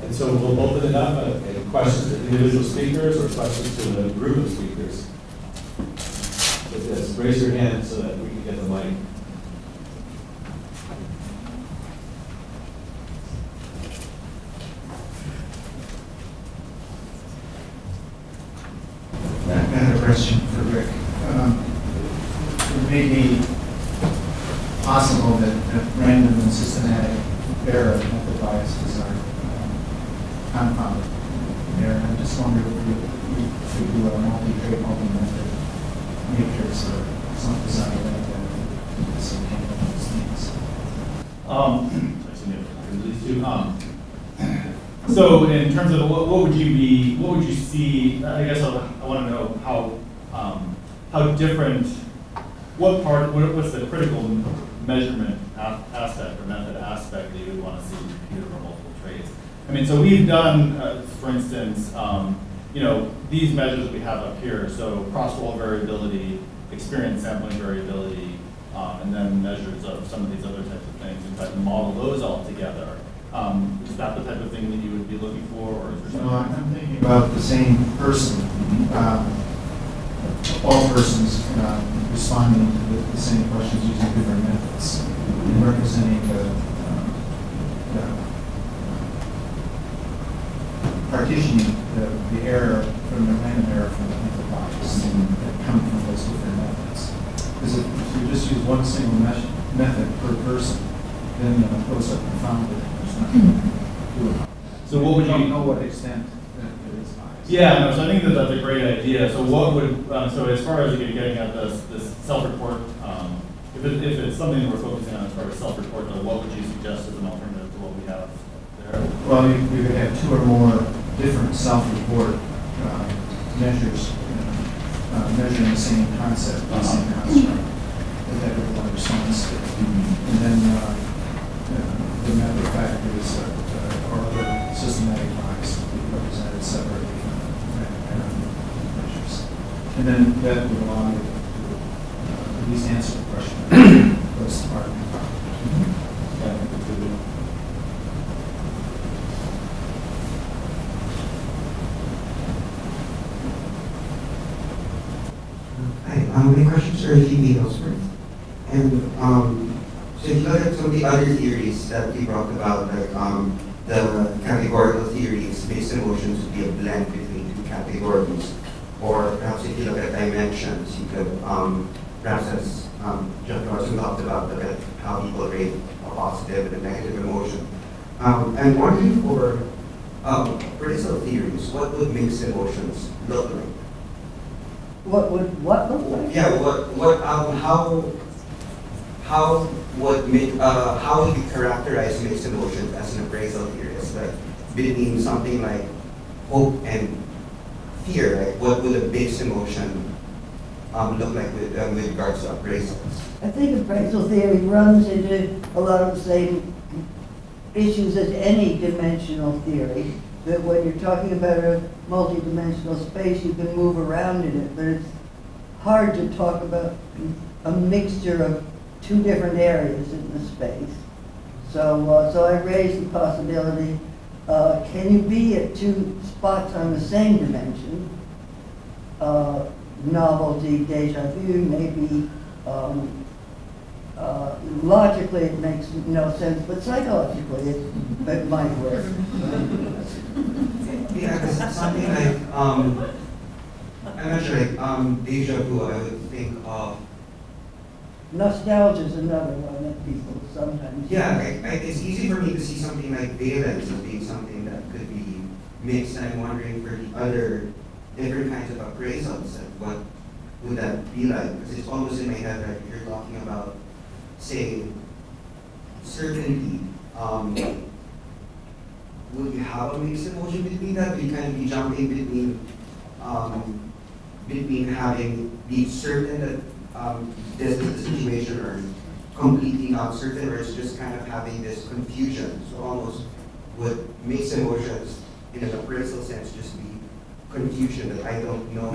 And so we'll open it up and questions to individual speakers or questions to the group of speakers. So just raise your hand so that we can get the mic. I had a question for Rick. It may be possible that random and systematic error method biases are confounded there. I just wondered if you do a multi-trait, multi-method matrix or some design like that to facilitate those things. So in terms of what would you see? I guess I want to know how different. What's the critical measurement aspect or method aspect that you would want to see in a computer for multiple traits? I mean, so we've done, for instance, these measures we have up here. So cross-roll variability, experience sampling variability, and then measures of some of these other types of things, and try to model those all together. Is that the type of thing that you would be looking for, or is there something? No, I'm thinking about the same person. All persons responding to the same questions using different methods and representing partitioning the error from the random error from the method bias that come from those different methods. Because if you just use one single method per person, then those are confounded. There's nothing to do about it. So what would you don't know what extent that it is biased? Yeah, no, so I think that's a great idea. So what would, so as far as getting at this self-report, if it's something that we're focusing on as far as self-report, though, what would you suggest as an alternative to what we have there? Well, you could have two or more different self-report measures, measuring the same concept, the same construct that everyone responds to. And then the method factors or other systematic bias would be represented separately from random measures. And then that would allow you to at least answer the question. That's part of the problem. Yeah, I think that's good. My questions are TV elsewhere. And so if you look at some of the other theories that we talked about, like the categorical theories, mixed emotions would be a blend between two categories. Or perhaps if you look at dimensions, you could, perhaps as Jeff Johnson talked about, look at how people rate a positive and a negative emotion. I'm wondering for appraisal theories, what would mixed emotions look like? What would what look like? Yeah, how would you characterize mixed emotions as an appraisal theorist? Like between something like hope and fear, like what would a mixed emotion look like with regards to appraisal? I think appraisal theory runs into a lot of the same issues as any dimensional theory. That when you're talking about a multi-dimensional space, you can move around in it, but it's hard to talk about a mixture of two different areas in the space. So I raised the possibility, can you be at two spots on the same dimension? Novelty, deja vu, maybe logically it makes no sense, but psychologically it might work. Yeah, because it's something like, I'm not sure, like deja vu, I would think of. Nostalgia is another one that people sometimes. Yeah, it's easy for me to see something like valence as being something that could be mixed, and I'm wondering for the other different kinds of appraisals, like what would that be like? Because it's almost in my head that if you're talking about, say, certainty, will you have a mixed emotion between that? Will you kind of be jumping between having be certain that this is the situation, or completely not certain, or it's just kind of having this confusion? So almost would mixed emotions in an appraisal sense just be confusion that I don't know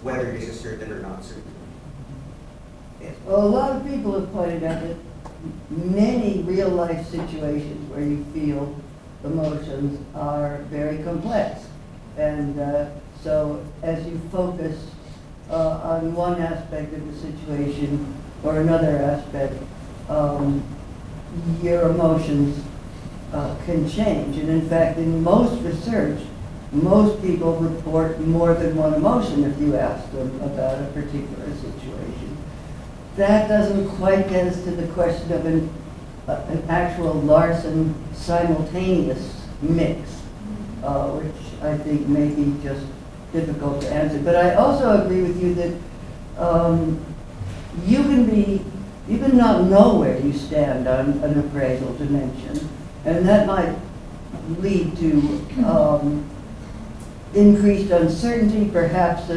whether this is certain or not certain? Well, a lot of people have pointed out that many real-life situations where you feel emotions are very complex. And so as you focus on one aspect of the situation or another aspect, your emotions can change. And in fact, in most research, most people report more than one emotion if you ask them about a particular situation. That doesn't quite get us to the question of an actual Larson simultaneous mix, which I think may be just difficult to answer. But I also agree with you that you can not know where you stand on an appraisal dimension, and that might lead to increased uncertainty, perhaps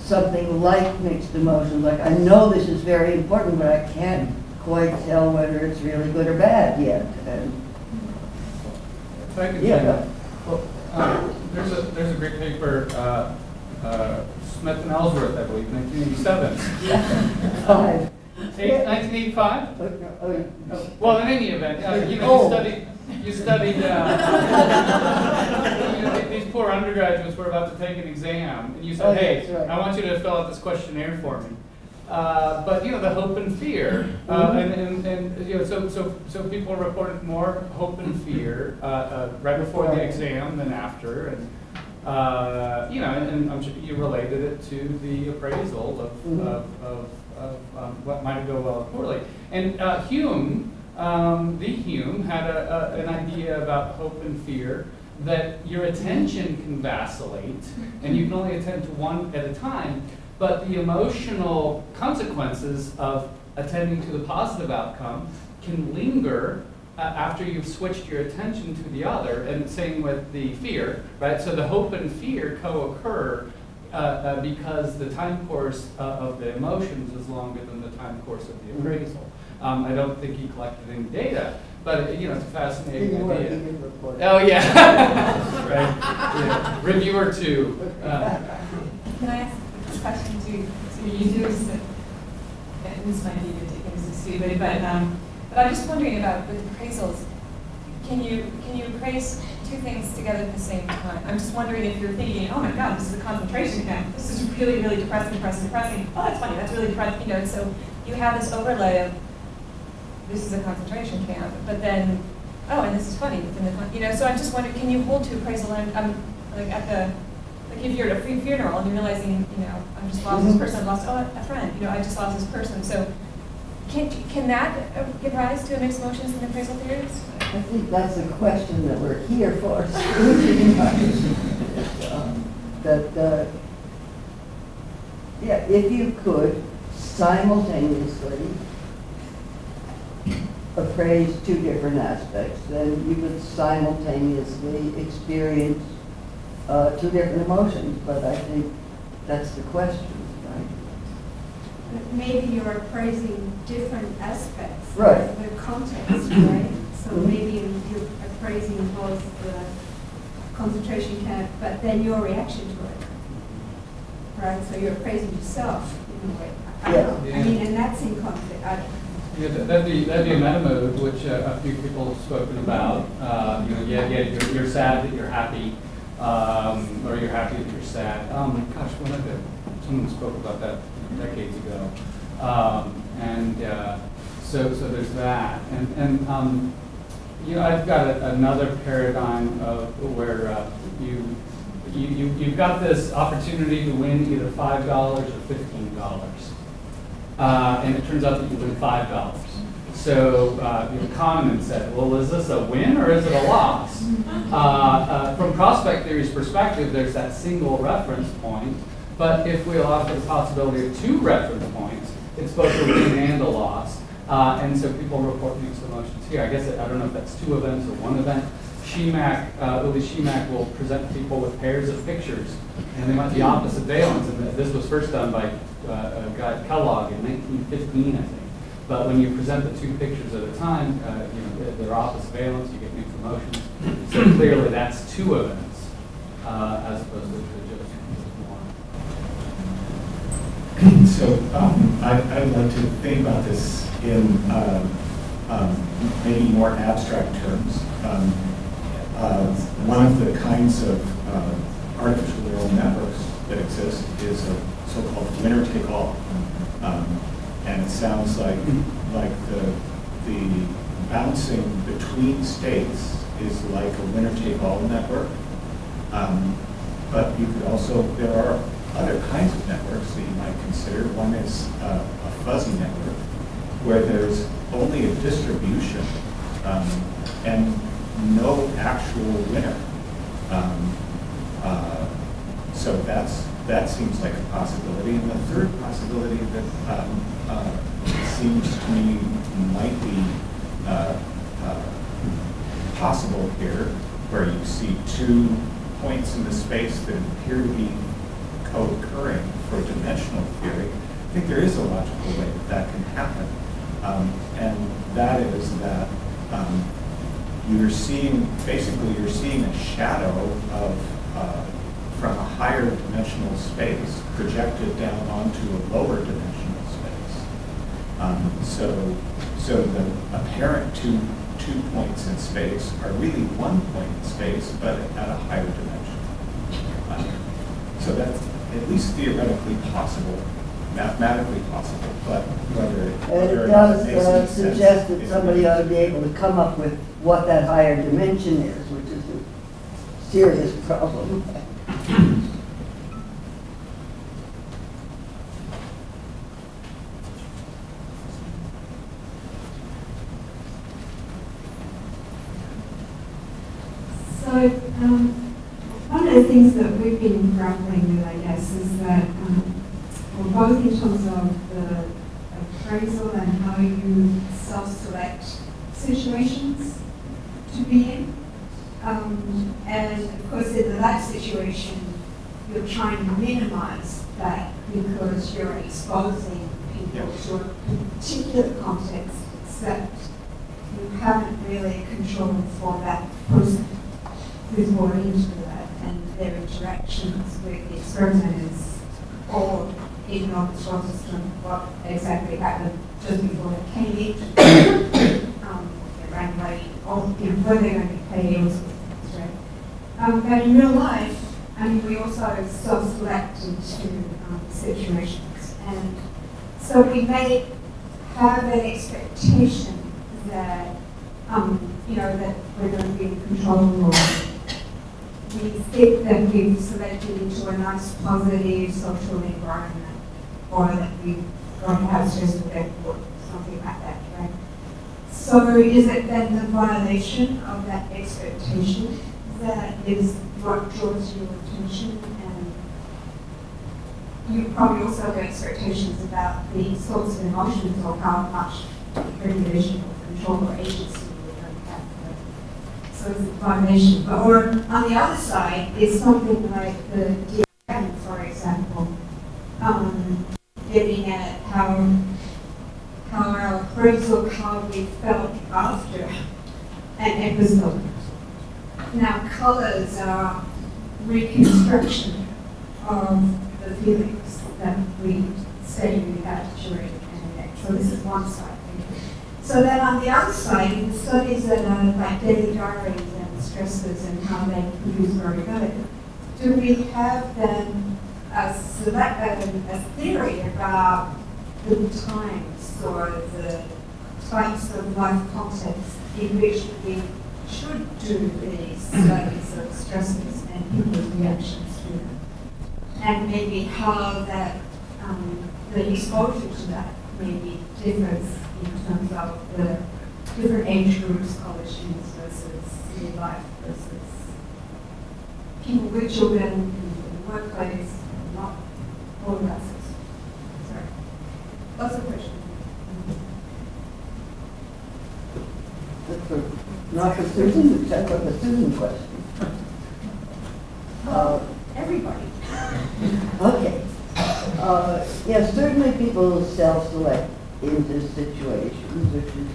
something like mixed emotions, like I know this is very important, but I can't quite tell whether it's really good or bad yet. And if I could yeah. There's a great paper, Smith and Ellsworth, I believe, 1987. 1985? Well, in any event, you studied these poor undergraduates were about to take an exam, and you said, hey, right. I want you to fill out this questionnaire for me. But the hope and fear, so people reported more hope and fear right before the exam than after, and and I'm sure you related it to the appraisal of what might go well or poorly. And Hume had an idea about hope and fear, that your attention can vacillate, and you can only attend to one at a time, but the emotional consequences of attending to the positive outcome can linger after you've switched your attention to the other, and same with the fear, right? So the hope and fear co-occur because the time course of the emotions is longer than the time course of the appraisal. I don't think he collected any data, but it's a fascinating idea. Oh yeah, right. Yeah. Reviewer 2. Can I ask a question too? So you do, and this might be taking this stupid, but I'm just wondering about with appraisals. Can you appraise two things together at the same time? I'm just wondering if you're thinking, oh my God, this is a concentration camp. This is really, really depressing. Oh, that's funny. That's really depressing. So you have this overlay of this is a concentration camp, but then, oh, and this is funny within the, so I'm just wondering, can you hold to appraisal? I'm like if you're at a free funeral and you're realizing, I just lost this person, I lost a friend, I just lost this person. So can that give rise to mixed emotions in appraisal theories? I think that's a question that we're here for. If you could simultaneously appraise two different aspects, then you would simultaneously experience two different emotions. But I think that's the question, right? But maybe you're appraising different aspects right. of the context, right? So maybe you're appraising both the concentration camp, but then your reaction to it, right? So you're appraising yourself in a way. I mean, and that's in conflict. Yeah, that'd be a meta mode, which a few people have spoken about. You're sad that you're happy, or you're happy that you're sad. Gosh, someone spoke about that decades ago, so there's that, and I've got another paradigm of where you've got this opportunity to win either $5 or $15. And it turns out that you win $5. So the economist said, well, is this a win or is it a loss? From prospect theory's perspective, there's that single reference point. But if we allow for the possibility of two reference points, it's both a win and a loss. And so people report mixed emotions here. I guess I don't know if that's two events or one event. Uli Shemak will present people with pairs of pictures, and they might be opposite valence. And this was first done by a guy Kellogg in 1915, I think. But when you present the two pictures at a time, they're opposite valence, you get mixed emotions. So clearly that's two events, as opposed to just one. So I'd like to think about this in maybe more abstract terms. One of the kinds of artificial neural networks that exist is a so-called winner-take-all. And it sounds like the bouncing between states is like a winner-take-all network. But you could also, there are other kinds of networks that you might consider. One is a fuzzy network, where there's only a distribution and no actual winner. So that seems like a possibility. And the third possibility that seems to me might be possible here, where you see two points in the space that appear to be co-occurring for dimensional theory. I think there is a logical way that can happen. And that is that you're seeing a shadow of from a higher dimensional space projected down onto a lower dimensional space. So the apparent two points in space are really one point in space, but at a higher dimension. So that's at least theoretically possible, mathematically possible, but whether It or not it makes any does sense suggest that is somebody ought to be able to come up with what that higher dimension is, which is a serious problem. So, one of the things that we've been grappling with, I guess, is that, well, both in terms of the appraisal and how you self-select situations to be in. And of course, in the lab situation, you're trying to minimize that because you're exposing people to a particular context, except you haven't really controlled for that person who's brought into that and their interactions with the experimenters, or even on the solar system, what exactly happened just before they came in, they ran away, or were they going to be paid, all sorts of things, right? But in real life, I mean, we also self-select into situations, and so we may have an expectation that, that we're going to be in control, or we think that we've selected into a nice, positive social environment, or that we've got to have stress effect, or something like that, right? So is it then the violation of that expectation that is what draws your attention? And you probably also have expectations about the sorts of emotions or how much regulation or control or agency you're going to have. So it's a violation. Or on the other side is something like the DRM, for example, getting at how our appraisal, how we felt after an episode. Now, colors are reconstruction of the feelings that we say we had during an event. So this is one side. So then on the other side, in the studies that are like daily diaries and stresses and how they produce variability, do we have then a theory about the times or the types of life contexts in which we should do these studies of stresses and people's reactions to them? And maybe how that the exposure to that maybe differs in terms of the different age groups, college students versus midlife versus people with children in the workplace, not all of that. Sorry. Lots of questions. Not for Susan, except for the Susan question. Everybody. Okay. Yes, certainly people self-select into situations, which is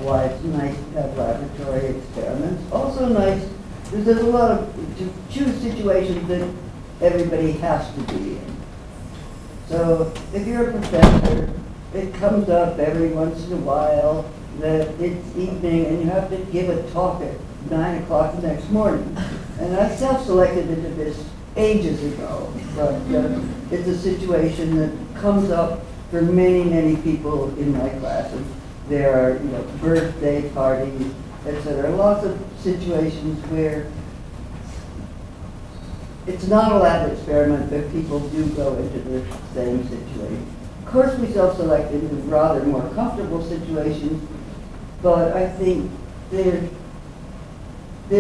why it's nice to have laboratory experiments. Also nice, because there's a lot of, to choose situations that everybody has to be in. So if you're a professor, it comes up every once in a while that it's evening and you have to give a talk at 9 o'clock the next morning. And I self-selected into this ages ago, but it's a situation that comes up for many, many people in my classes. There are, birthday parties, etc. Lots of situations where it's not a lab experiment, but people do go into the same situation. Of course, we self-select into rather more comfortable situations, but I think they're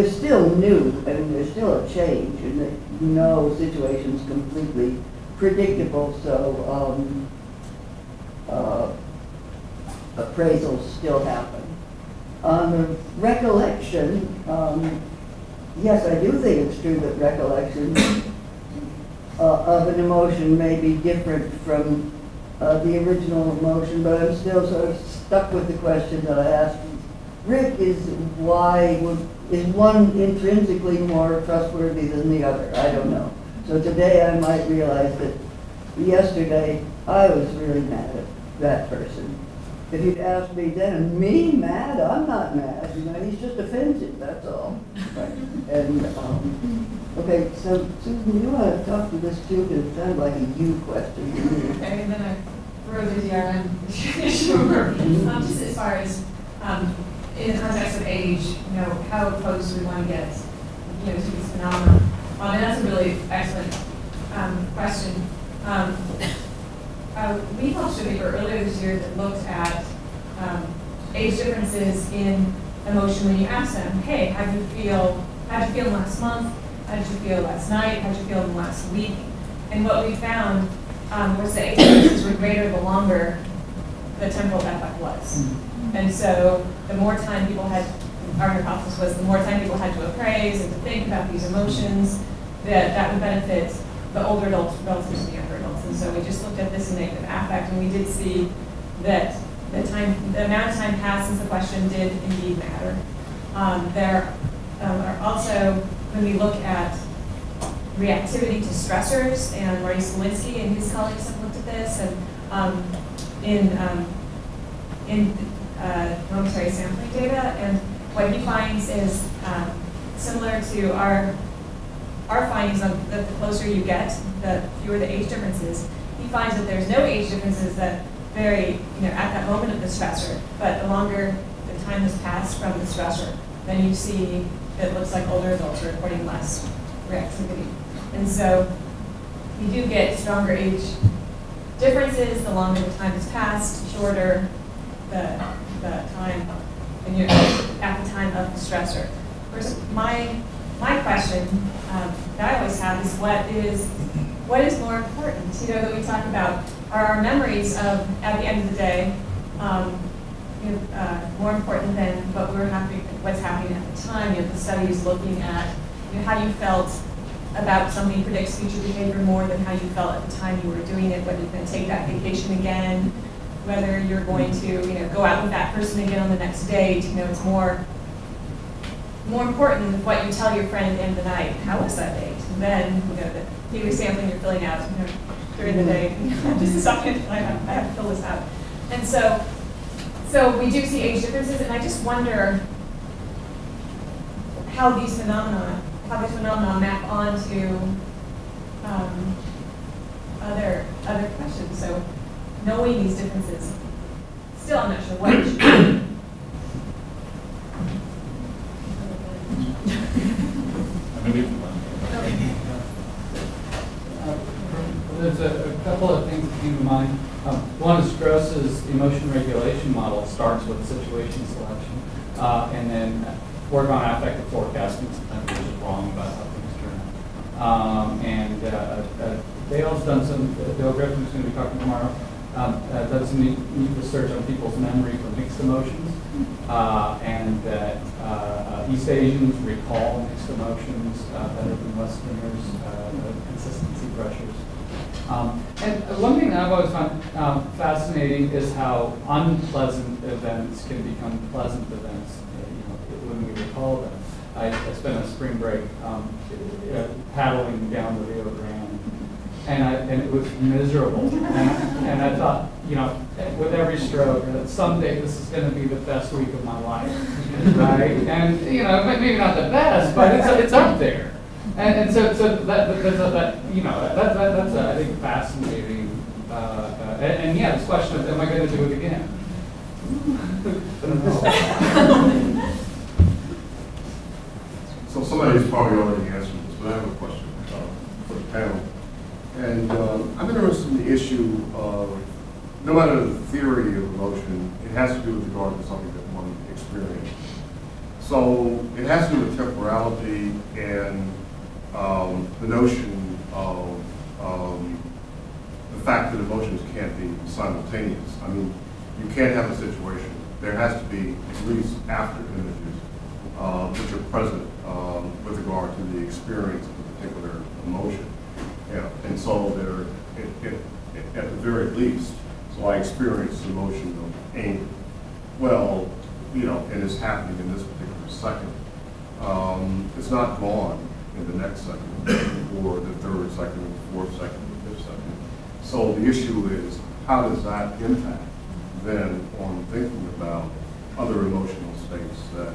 still new, and there's still a change, and no situation's completely predictable, so appraisals still happen. On the recollection, yes, I do think it's true that recollection of an emotion may be different from the original emotion, but I'm still sort of stuck with the question that I asked Rick, is one intrinsically more trustworthy than the other? I don't know. So today I might realize that yesterday I was really mad at that person. If you'd asked me then, me mad? I'm not mad. He's just offensive, that's all. Right. And, okay, so Susan, you want to talk to this too? Because it sounds like a you question to me. Okay, and then I throw the DRM issue just as far as, in the context of age, how close we want to get, to these phenomena. And that's a really excellent question. We published a paper earlier this year that looked at age differences in emotion when you ask them, hey, how'd you feel last month? How did you feel last night? How did you feel in the last week? And what we found was that age differences were greater the longer the temporal epoch was. And so the more time people had, our hypothesis was the more time people had to appraise and to think about these emotions, that would benefit the older adults relative to the younger adults. And so we just looked at this in negative affect, and we did see that the amount of time passed since the question did indeed matter. There are also, when we look at reactivity to stressors, and Marty Smolinski and his colleagues have looked at this, and in momentary sampling data, and what he finds is similar to our findings of that the closer you get, the fewer the age differences. He finds that there's no age differences that vary, at that moment of the stressor, but the longer the time has passed from the stressor, then you see that it looks like older adults are reporting less reactivity. And so you do get stronger age differences the longer the time has passed, shorter the time, and you're at the time of the stressor. Of course, my question that I always have is what is more important? That we talk about are our memories of at the end of the day more important than what's happening at the time. The study is looking at how you felt about something predicts future behavior more than how you felt at the time you were doing it, whether you're going to take that vacation again, whether you're going to go out with that person again on the next date. It's more important than what you tell your friend at the end of the night. How was that date? And then the daily sampling you're filling out during the day. Just a second, I have to fill this out. And so we do see age differences, and I just wonder how these phenomena map onto other questions. So knowing these differences, still I'm not sure what it should be. There's a couple of things to keep in mind. One is Gross's emotion regulation model starts with situation selection, and then foregone affective forecasting. Sometimes we're just wrong about how things turn out. Dale's done Dale Griffin, who's going to be talking tomorrow, done some neat research on people's memory for mixed emotions, and that East Asians recall mixed emotions better than Westerners, consistency pressures. And one thing that I've always found fascinating is how unpleasant events can become pleasant events when we recall them. I spent a spring break paddling down the Rio Grande and it was miserable. And I thought, you know, with every stroke, that someday this is going to be the best week of my life, right? And you know, maybe not the best, but it's up there. And so that you know, that's I think fascinating. And yeah, this question of, am I going to do it again? So somebody's probably already answered this, but I have a question for the panel. And I'm interested in the issue of, no matter the theory of emotion, it has to do with regard to something that one experienced. So it has to do with temporality and the notion of the fact that emotions can't be simultaneous. I mean, you can't have a situation. There has to be at least after images which are present with regard to the experience of a particular emotion. Yeah, and so there, at the very least, so I experienced the emotion of anger. Well, you know, and it's happening in this particular second. It's not gone in the next second, or the third second, or the fourth second, or the fifth second. So the issue is, how does that impact then on thinking about other emotional states that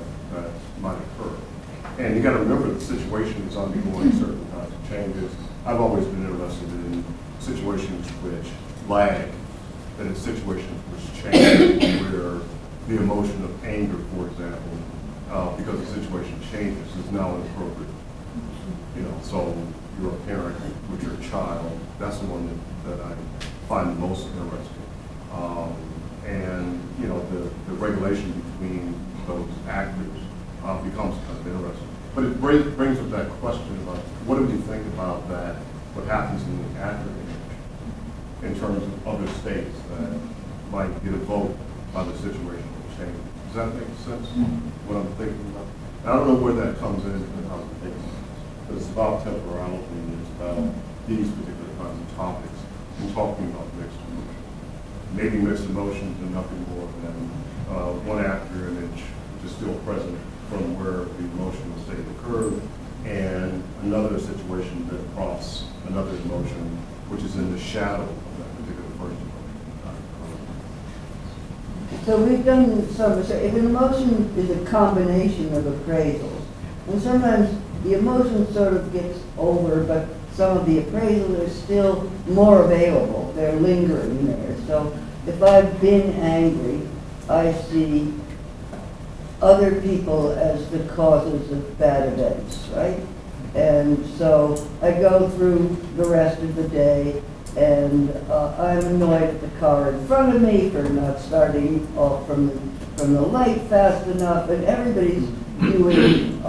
might occur? And you got to remember the situation is undergoing certain kinds of changes. I've always been interested in situations which lag, that in situations which change, where the emotion of anger, for example, because the situation changes, is now inappropriate. You know, so you're a parent with your child, that's the one that I find most interesting. And, you know, the regulation between those actors becomes kind of interesting. But it brings up that question about, what do we think about that, what happens in the after image, in terms of other states that might get evoked by the situational change. Does that make sense, what I'm thinking about? And I don't know where that comes in, but it's about temporality, and it's about these particular kinds of topics, and talking about mixed emotions. Maybe mixed emotions and nothing more than one after image which is still present from where the emotional state occurred, and another situation that prompts another emotion which is in the shadow of that particular first emotion. So we've done some research. If an emotion is a combination of appraisals, and sometimes the emotion sort of gets over, but some of the appraisals are still more available. They're lingering there. So if I've been angry, I see other people as the causes of bad events, right? And so I go through the rest of the day, and I'm annoyed at the car in front of me for not starting off from the light fast enough, and everybody's doing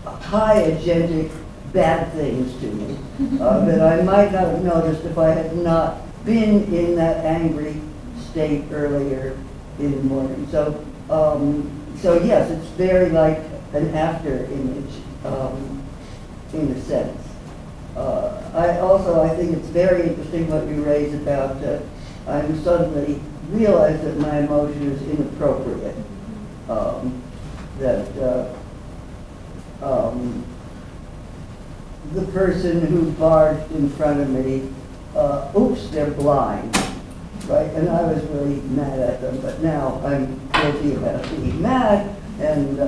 high agentic bad things to me that I might not have noticed if I had not been in that angry state earlier in the morning. So, so yes, it's very like an after image in a sense. I think it's very interesting what you raised about I'm suddenly realize that my emotion is inappropriate. The person who barged in front of me, oops, they're blind, right? And I was really mad at them, but now I'm guilty about being mad, and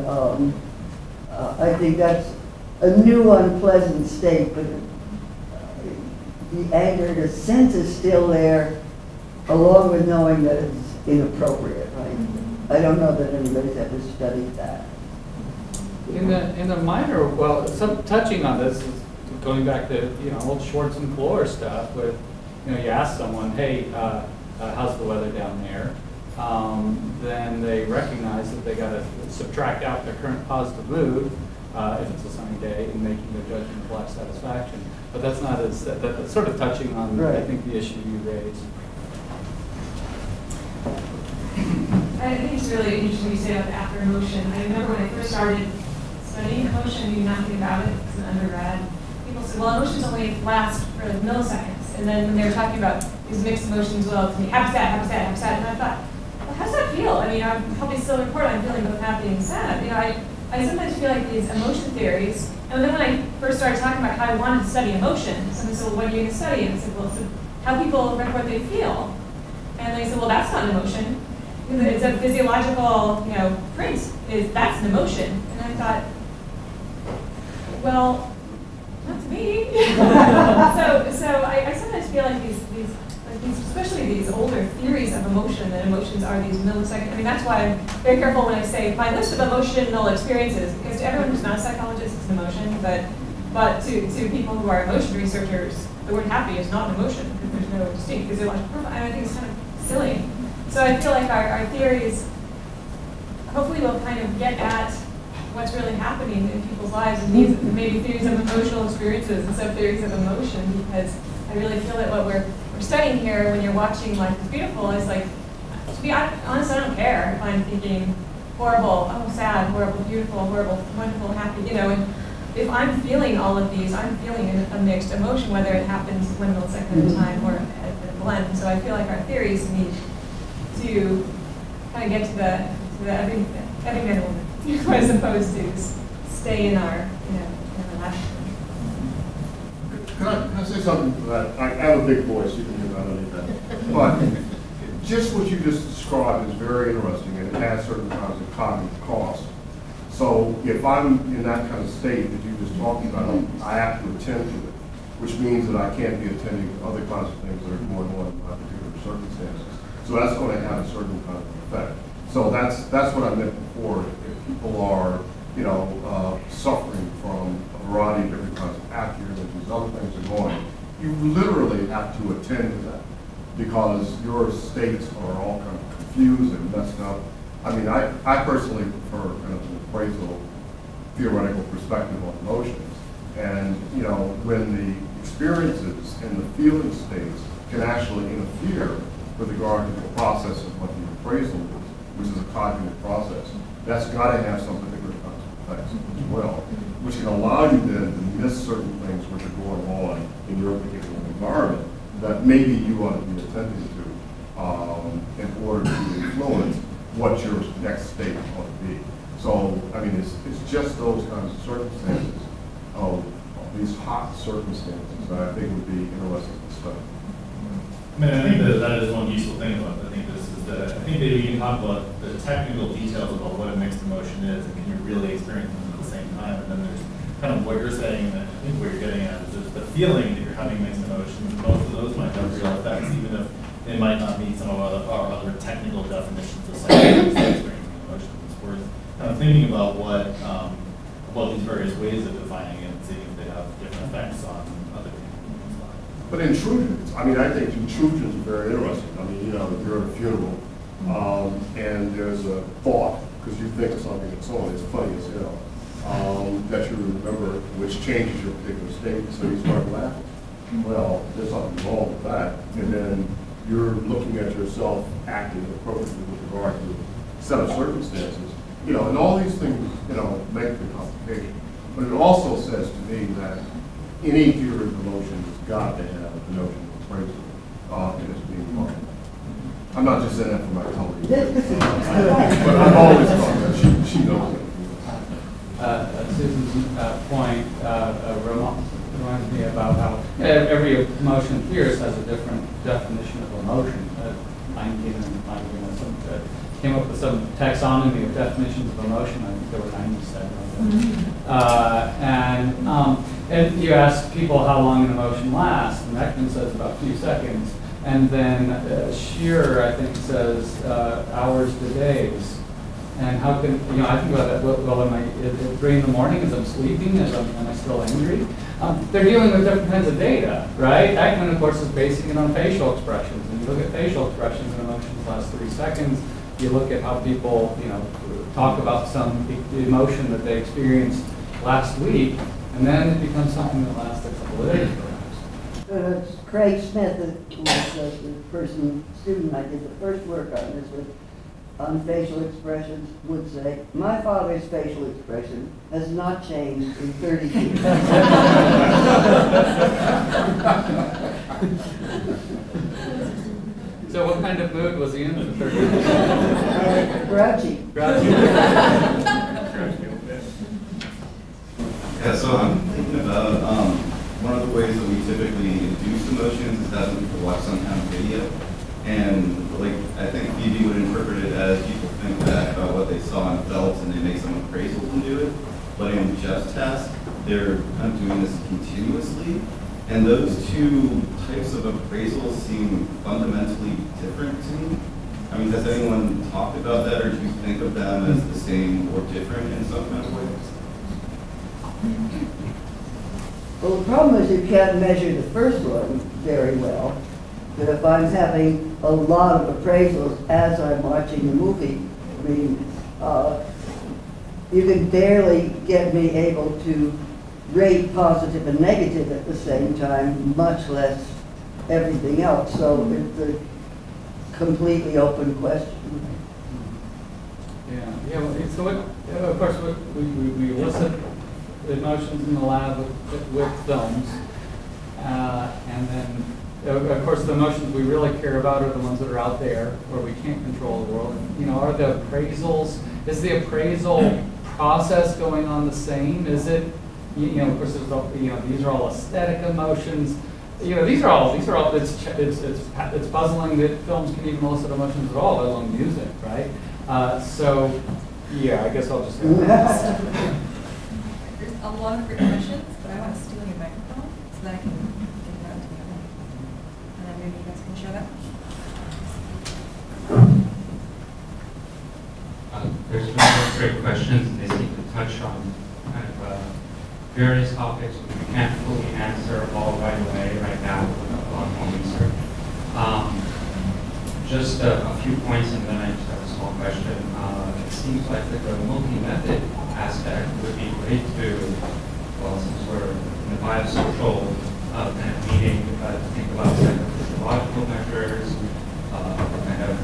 I think that's a new unpleasant state, but the anger, the sense is still there, along with knowing that it's inappropriate, right? I don't know that anybody's ever studied that. In the minor, well, touching on this, going back to old Schwartz and Floor stuff, with you ask someone, hey, how's the weather down there? Then they recognize that they got to subtract out their current positive mood if it's a sunny day, and making their judgment of life satisfaction. But that's not as that's sort of touching on right. I think the issue you raised. I think it's really interesting you say about the after emotion. I remember when I first started studying emotion, I knew nothing about it as an undergrad. People said, well, emotions only last for like milliseconds. And then when they were talking about these mixed emotions, well, to me, happy, sad, happy, sad, happy, sad. And I thought, well, how does that feel? I mean, I'm probably so important. I'm feeling both happy and sad. I sometimes feel like these emotion theories, and then when I first started talking about how I wanted to study emotion, someone said, well, what are you going to study? And I said, well, it's how people record what they feel. And they said, well, that's not an emotion. It's a physiological, print. That's an emotion. And I thought, well, not to me. so I sometimes feel like these, especially these older theories of emotion, that emotions are these millisecond. I mean, that's why I'm very careful when I say my list of emotional experiences, because to everyone who's not a psychologist, it's an emotion, but to people who are emotion researchers, the word happy is not an emotion, because there's no distinct physiological profile. And I think it's kind of silly. So I feel like our theories, hopefully will kind of get at what's really happening in people's lives, and these maybe theories of emotional experiences instead of theories of emotion, because I really feel that what we're studying here when you're watching Life is Beautiful is like, to be honest, I don't care if I'm thinking horrible, oh sad, horrible, beautiful, horrible, wonderful, happy, and if I'm feeling all of these, I'm feeling a mixed emotion, whether it happens 1 millisecond at a time or at a blend. So I feel like our theories need to kind of get to the every man and woman, as opposed to stay in our, in our last. Can I say something to that? I have a big voice, you can hear that underneath that. But just what you just described is very interesting, and it has certain kinds of cognitive costs. So if I'm in that kind of state that you just talked about, I have to attend to it, which means that I can't be attending to other kinds of things that are going on in my particular circumstances. So that's going to have a certain kind of effect. So that's what I meant before. If people are, suffering from a variety of different kinds of apathy, and these other things are going, you literally have to attend to that because your states are all kind of confused and messed up. I mean, I personally prefer kind of an appraisal theoretical perspective on emotions. And, when the experiences and the feeling states can actually interfere with regard to the process of what the appraisal is, which is a cognitive process, that's got to have some particular kinds of effects as well, which can allow you then to miss certain things which are going on in your particular environment that maybe you ought to be attending to in order to influence what your next state ought to be. So, I mean, it's just those kinds of circumstances, of these hot circumstances that I think would be interesting to study. I mean, I think that is one useful thing about it. I think that we can talk about the technical details about what a mixed emotion is, and can you really experience them at the same time. And then there's kind of what you're saying, and I think what you're getting at is the feeling that you're having mixed emotions. Both of those might have real effects, even if they might not meet some of our other technical definitions of psychology experiencing emotions. It's worth kind of thinking about about these various ways of defining it and seeing if they have different effects on other people's lives. But intrusions, I mean, I think intrusions are very interesting. I mean, you're at a funeral, and there's a thought, because you think of something that's on, it's funny as hell, that you remember, which changes your particular state, so you start laughing. Well, there's something wrong with that. And then you're looking at yourself acting appropriately with regard to a set of circumstances. And all these things, make the complication. But it also says to me that any theory of emotion has got to have the notion of appraisal in its being part. I'm not just saying that for my colleagues, but I've always thought that she knows it. Susan's point reminds me about how every emotion theorist has a different definition of emotion. 19 and 19 came up with some taxonomy of definitions of emotion. I think there were 97 of them. And you ask people how long an emotion lasts, and Ekman says about a few seconds. And then Shearer, I think, says hours to days. And how can, I think about that, well, am I 3 in the morning as I'm sleeping, am I still angry? They're dealing with different kinds of data, right? Ekman, of course, is basing it on facial expressions. And you look at facial expressions and emotions last 3 seconds. You look at how people, talk about some emotion that they experienced last week, and then it becomes something that lasts a couple of days, perhaps. Craig Smith, who was the student I did the first work on this with, on facial expressions, would say, my father's facial expression has not changed in 30 years. So what kind of mood was he in for 30 years? Grouchy. Grouchy. but in just task, they're kind of doing this continuously. And those two types of appraisals seem fundamentally different to me. I mean, has anyone talked about that, or do you think of them as the same or different in some kind of ways? Well, the problem is you can't measure the first one very well. But if I'm having a lot of appraisals as I'm watching the movie, I mean, you can barely get me able to rate positive and negative at the same time, much less everything else. So it's a completely open question. Yeah, well, so of course, we elicit emotions in the lab with films, and then, of course, the emotions we really care about are the ones that are out there, where we can't control the world. And, are the appraisals, is the appraisal process going on the same? Is it, of course, there's, these are all aesthetic emotions. These are all. It's puzzling that films can even elicit emotions at all, let alone music, right? So, yeah, I guess I'll just. There's a lot of great questions, but I want to steal your microphone so that I can get it out to you. And then maybe you guys can share that. There's been some great questions, and they seem to touch on kind of various topics which we can't fully answer all right away, right now, with a lot more research. Just a few points, and then I just have a small question. It seems like that the multi-method aspect would be great to, well, since we're in the biosocial kind of meeting, to think about psychophysiological measures, kind of,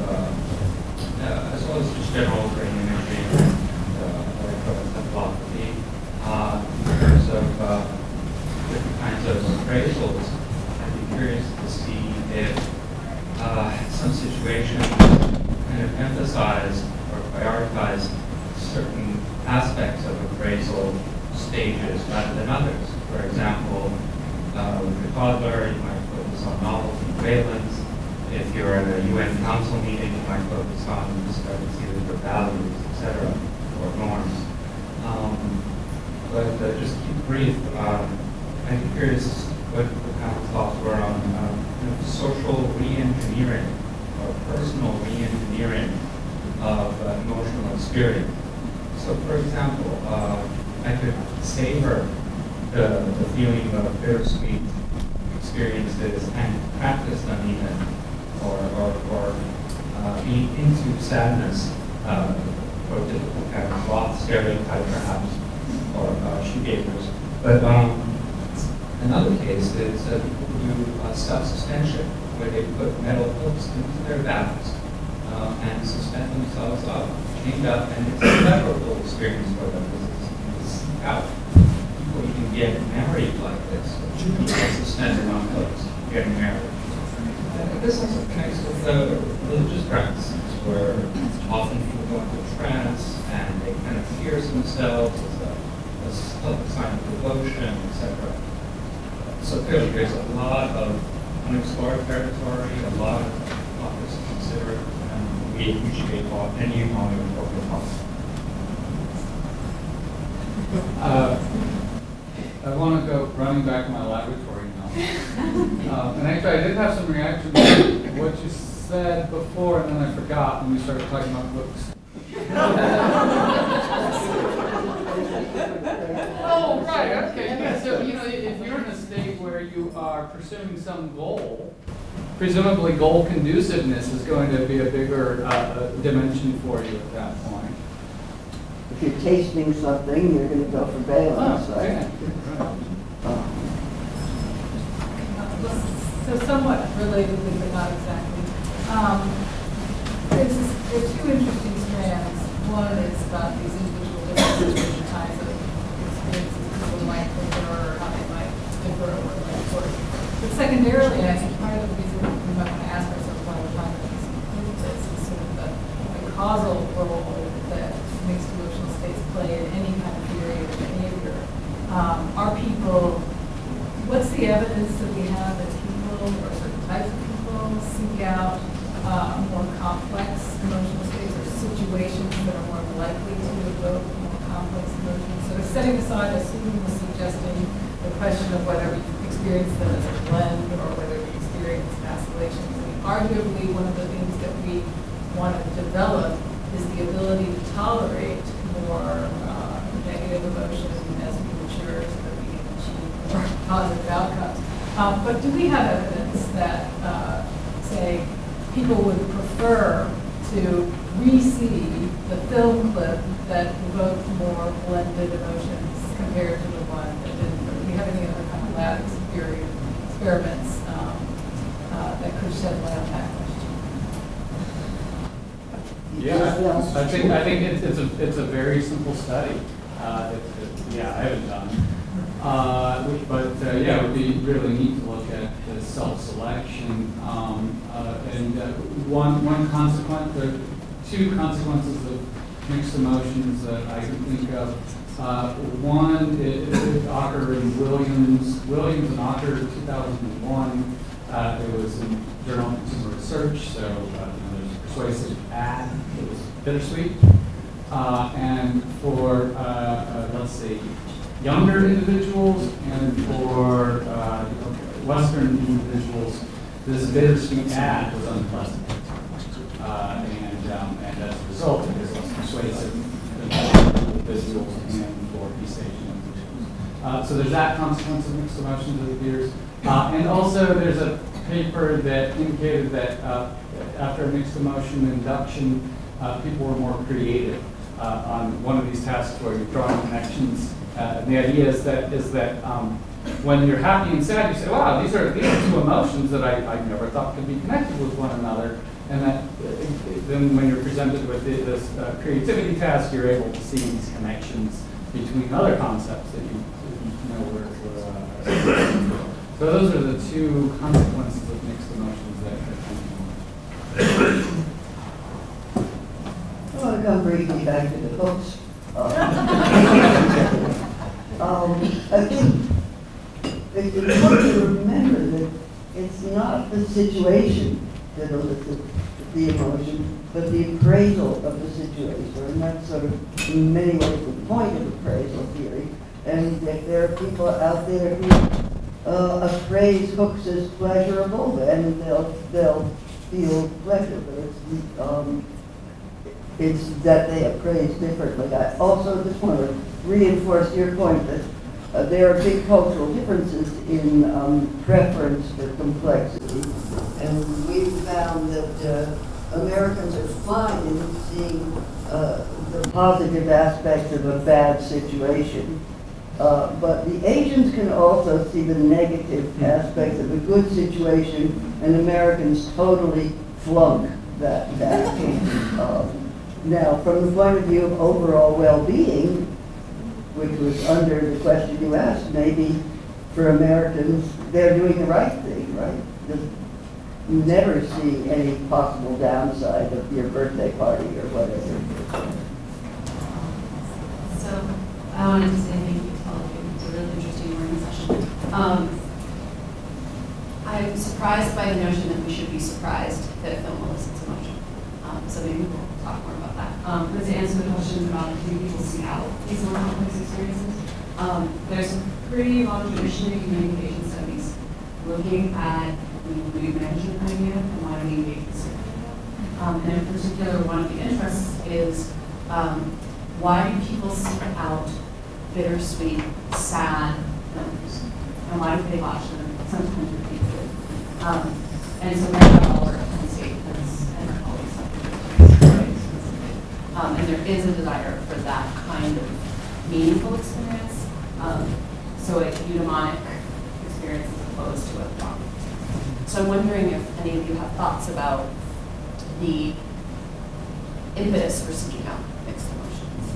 as well as just general brain imaging and encephalopathy. In terms of different kinds of appraisals, I'd be curious to see if some situations kind of emphasize or prioritize certain aspects of appraisal stages rather than others. For example, with your toddler, you might focus on novelty and valence. If you're at a UN Council meeting, you might focus on discrepancy with your values, etc., or norms. But just keep brief. I'm curious what the panel's thoughts were on social re-engineering or personal re-engineering of emotional experience. So, for example, I could savor the feeling of bittersweet experiences and practice them even, or being into sadness, or difficult kind of Roth stereotype perhaps, or shoegaters. But another case is people who do self-suspension, where they put metal hooks into their backs and suspend themselves up, chained up, and it's a memorable experience for them because it's seek out. People even get married like this, people suspended on hooks, getting married. This also connects with the religious practices, where often people go into a trance and they kind of pierce themselves as a sign of devotion, etc. So clearly there's a lot of unexplored territory, a lot of topics to consider, and we appreciate any amount of appropriate topics. I want to go running back to my laboratory now. And actually, I did have some reaction to what you said before, and then I forgot when we started talking about books. Oh, right, okay. Yeah, so, if you're in a state where you are pursuing some goal, presumably goal conduciveness is going to be a bigger dimension for you at that point. If you're tasting something, you're going to go for valence, right? So somewhat relatedly, but not exactly. There's two interesting strands. One is about these individual differences between kinds of experiences people might differ, or how they might differ, or what might work. But secondarily, and I think part of the reason we might want to ask ourselves why we're talking about this is sort of the causal role that mixed emotional states play in any kind of theory or behavior. Are people, what's the evidence that we have that people or certain types of people seek out more complex emotional states or situations that are more likely to evoke more complex complex emotions, sort of setting aside, as Susan was suggesting, the question of whether we experience them as a blend or whether we experience oscillations. I mean, arguably, one of the things that we want to develop is the ability to tolerate more negative emotion as we mature so that we can achieve more positive outcomes. But do we have evidence that, say, people would prefer to re-see the film clip that evoked more blended emotions compared to the one that didn't? Do we have any other kind of lab experiments that could shed light on that question? Yeah, I think it's a very simple study. Yeah, I haven't done. Yeah, it would be really neat to look at the self-selection. One consequence, there are two consequences of mixed emotions that I can think of. One, it occurred in Williams and Ocker 2001. It was in Journal of Consumer Research, so there's a persuasive ad. It was bittersweet. And for, let's see, younger individuals and for Western individuals, this bittersweet ad was unpleasant. And as a result, it is less persuasive for individuals and for East Asian individuals. So there's that consequence of mixed emotions, it appears. And also there's a paper that indicated that after a mixed emotion induction, people were more creative on one of these tasks where you're drawing connections. The idea is that when you're happy and sad, you say, wow, these are two emotions that I never thought could be connected with one another. And that then when you're presented with this creativity task, you're able to see these connections between other concepts that you know were so those are the two consequences of mixed emotions that come. I want to come briefly back to the books. I think it's important to remember that it's not the situation that elicits the emotion, but the appraisal of the situation. And that's sort of, in many ways, the point of appraisal theory. And if there are people out there who appraise hooks as pleasurable, then they'll feel pleasure. But it's that they appraise differently. I also just want to reinforce your point that there are big cultural differences in preference for complexity. And we've found that Americans are fine in seeing the positive aspects of a bad situation. But the Asians can also see the negative aspects of a good situation, and Americans totally flunk that back. Now, from the point of view of overall well-being, which was under the question you asked, maybe for Americans, they're doing the right thing, right? You never see any possible downside of your birthday party or whatever. So I wanted to say thank you to all of you. It's a really interesting morning session. I'm surprised by the notion that we should be surprised that film elicits emotion. So maybe we'll talk more about that. But to answer the question about do people seek out these more complex experiences, there's a pretty long tradition in communication studies looking at the management idea and why we engage with certain idea. And in particular, one of the interests is why do people seek out bittersweet, sad films? And why do they watch them sometimes repeatedly? And so many of our statements and always and there is a desire for that kind of meaningful experience. So a eudaimonic experience as opposed to a trauma. So I'm wondering if any of you have thoughts about the impetus for seeking out mixed emotions,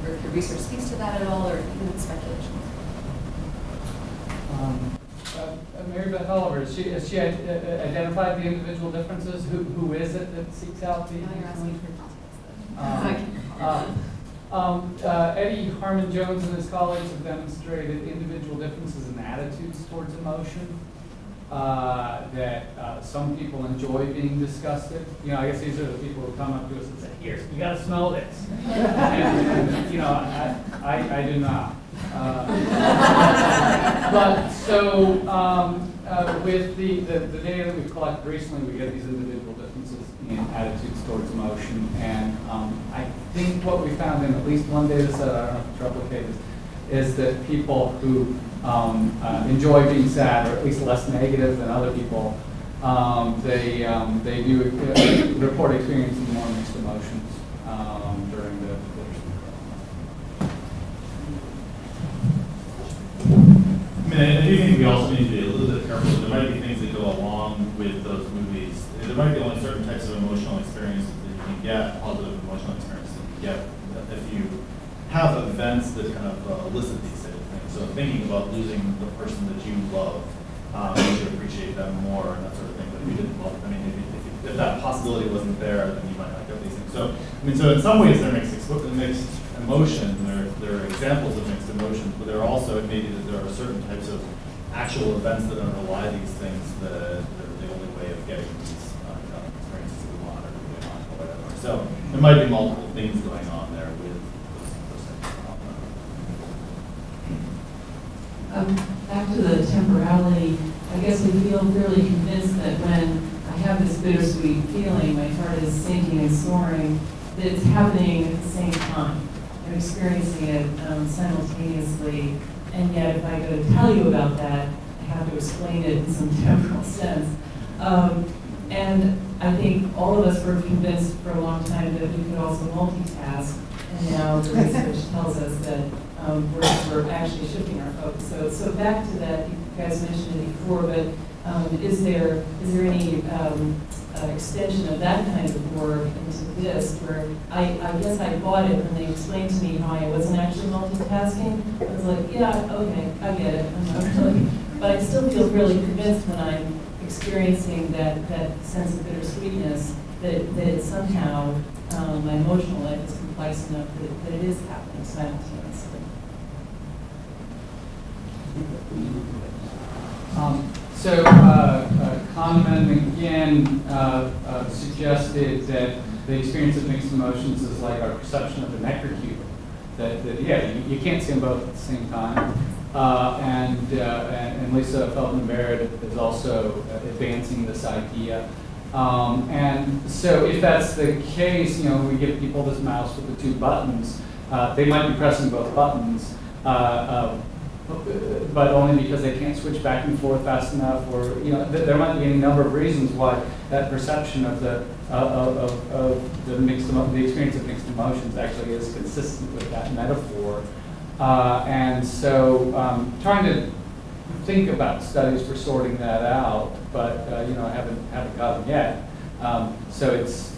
or if your research speaks to that at all, or even speculation. Mary Beth Oliver, has she identified the individual differences? Who is it that seeks out the? Now you're asking for Eddie Harmon Jones and his colleagues have demonstrated individual differences in attitudes towards emotion. That some people enjoy being disgusted. You know, I guess these are the people who come up to us and say, "Here, you got to smell this." and you know, I do not. But so with the data that we've collected recently, we get these individual differences in attitudes towards emotion, and I think what we found in at least one data set, I don't know if it's replicated, is that people who enjoy being sad, or at least less negative than other people, they do report experiencing more mixed emotions during the I mean, I do think we also need to be a little bit careful. There might be things that go along with those movies. There might be only certain types of emotional experiences that you can get, positive emotional experiences that you get if you have events that kind of elicit these sort of things. So thinking about losing the person that you love, you should appreciate them more and that sort of thing. But if you didn't love, I mean, if that possibility wasn't there, then you might not get these things. So, I mean, so in some ways they're mixed emotions, there are examples of mixed emotions, but there are also, it may be that there are certain types of actual events that underlie these things that are the only way of getting these experiences that we want or whatever. So there might be multiple things going on there with those types of phenomena. Back to the temporality, I guess I feel fairly convinced that when I have this bittersweet feeling, my heart is sinking and soaring, that it's happening at the same time. I'm experiencing it simultaneously, and yet if I go to tell you about that, I have to explain it in some temporal sense. And I think all of us were convinced for a long time that we could also multitask, and now the research tells us that we're actually shifting our focus. So back to that, you guys mentioned it before, but is there any extension of that kind of work into this, where I guess I bought it when they explained to me how I wasn't actually multitasking. I was like, yeah, okay, I get it. But I still feel really convinced when I'm experiencing that sense of bittersweetness that somehow my emotional life is complex enough that it is happening simultaneously. So Kahneman again suggested that the experience of mixed emotions is like our perception of the Necker cube. That yeah, you can't see them both at the same time. And Lisa Feldman-Barrett is also advancing this idea. And so if that's the case, you know, we give people this mouse with the two buttons, they might be pressing both buttons, but only because they can't switch back and forth fast enough, or you know, there might be any number of reasons why that perception of the experience of mixed emotions actually is consistent with that metaphor. And so trying to think about studies for sorting that out, but you know, I haven't got them yet. So it's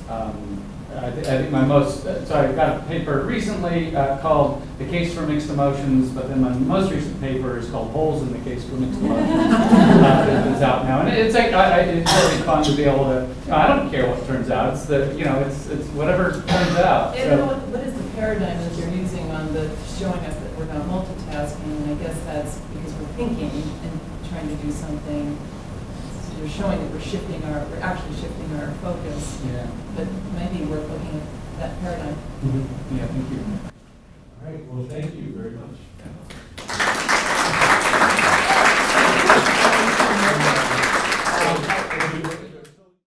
I think my most so I got a paper recently called "The Case for Mixed Emotions," but then my most recent paper is called "Holes in the Case for Mixed Emotions." It's out now, and it's like it's really fun to be able to. You know, I don't care what turns out. It's the it's whatever turns out. And what is the paradigm that you're using on the showing us that we're not multitasking? And I guess that's because we're thinking and trying to do something. You're showing that we're actually shifting our focus. Yeah. But maybe we're looking at that paradigm. Mm-hmm. Yeah, thank you. All right, well, thank you.